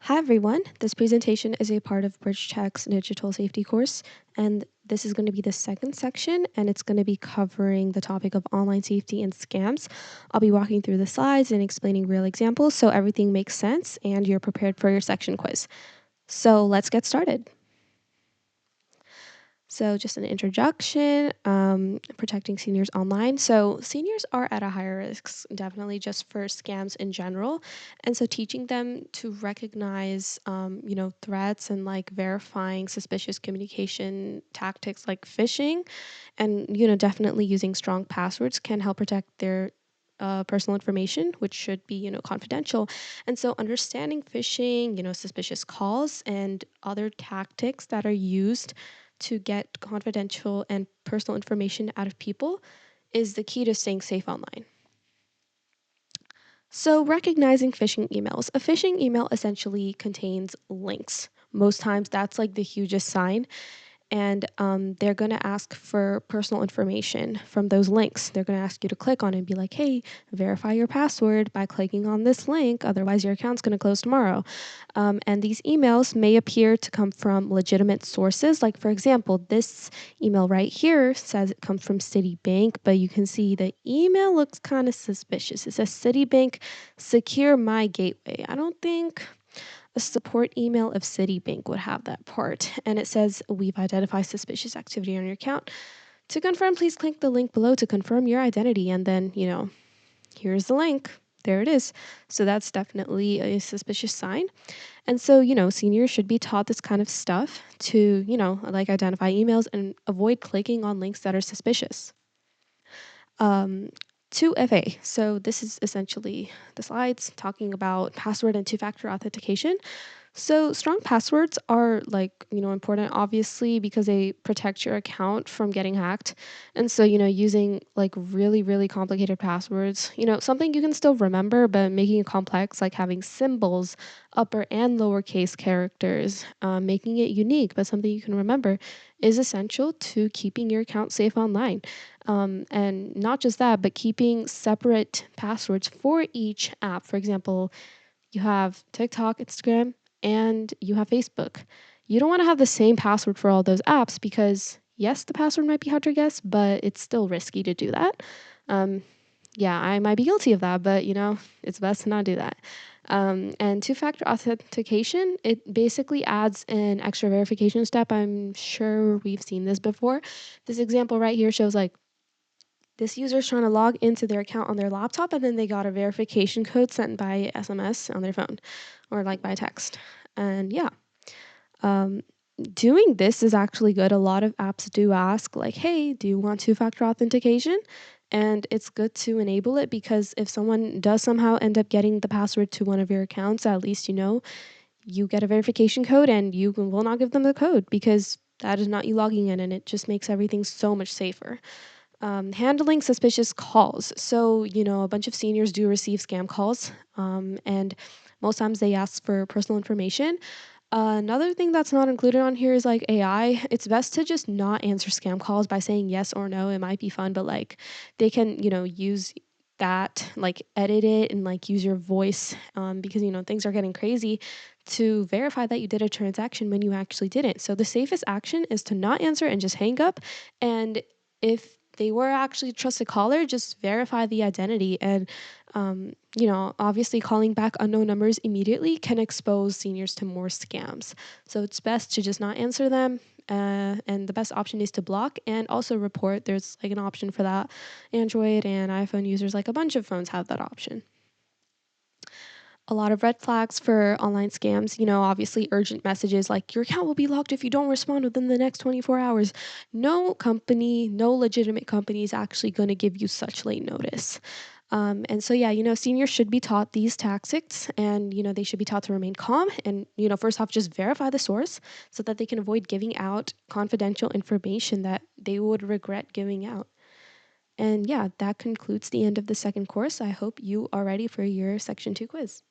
Hi everyone, this presentation is a part of BridgeTech's digital safety course, and this is going to be the second section, and it's going to be covering the topic of online safety and scams. I'll be walking through the slides and explaining real examples so everything makes sense and you're prepared for your section quiz. So let's get started. So just an introduction, protecting seniors online. So seniors are at a higher risk, definitely just for scams in general. And so teaching them to recognize, threats and like verifying suspicious communication tactics like phishing and, definitely using strong passwords can help protect their personal information, which should be, confidential. And so understanding phishing, suspicious calls and other tactics that are used to get confidential and personal information out of people is the key to staying safe online. So, recognizing phishing emails. A phishing email essentially contains links. Most times, that's like the hugest sign, and they're going to ask for personal information from those links. They're going to ask you to click on it and be like, hey, verify your password by clicking on this link, otherwise your account's going to close tomorrow. And these emails may appear to come from legitimate sources. Like, for example, this email right here says it comes from Citibank, but you can see the email looks kind of suspicious. It says Citibank Secure My Gateway. I don't think a support email of Citibank would have that part. And it says, we've identified suspicious activity on your account. To confirm, please click the link below to confirm your identity. And then, here's the link. There it is. So that's definitely a suspicious sign. And so, seniors should be taught this kind of stuff to, like identify emails and avoid clicking on links that are suspicious. Um, 2FA. So this is essentially the slides talking about password and two-factor authentication. So strong passwords are important obviously because they protect your account from getting hacked. And so, using like really, really complicated passwords, something you can still remember, but making it complex, like having symbols, upper and lowercase characters, making it unique, but something you can remember is essential to keeping your account safe online. And not just that, but keeping separate passwords for each app. For example, you have TikTok, Instagram, and you have Facebook. You don't want to have the same password for all those apps because, yes, the password might be hard to guess, but it's still risky to do that. Um, yeah, I might be guilty of that, but it's best to not do that. And two-factor authentication, it basically adds an extra verification step. I'm sure we've seen this before. This example right here shows like this user is trying to log into their account on their laptop and then they got a verification code sent by SMS on their phone or like by text. And yeah, um, doing this is actually good. A lot of apps do ask like, hey, do you want two-factor authentication? And it's good to enable it because if someone does somehow end up getting the password to one of your accounts, at least you get a verification code and you will not give them the code because that is not you logging in and it just makes everything so much safer. Handling suspicious calls. So, a bunch of seniors do receive scam calls, and most times they ask for personal information. Another thing that's not included on here is like AI. It's best to just not answer scam calls by saying yes or no. It might be fun, but like they can, use that, like edit it and like use your voice because, things are getting crazy to verify that you did a transaction when you actually didn't. So the safest action is to not answer and just hang up. And if they were actually a trusted caller, just verify the identity. And, obviously calling back unknown numbers immediately can expose seniors to more scams. So it's best to just not answer them. And the best option is to block and also report. There's like an option for that. Android and iPhone users, like a bunch of phones have that option. A lot of red flags for online scams, obviously urgent messages like your account will be locked if you don't respond within the next 24 hours. No company, no legitimate company is actually going to give you such late notice. And so, yeah, seniors should be taught these tactics and, they should be taught to remain calm and, first off, just verify the source so that they can avoid giving out confidential information that they would regret giving out. And yeah, that concludes the end of the second course. I hope you are ready for your Section 2 quiz.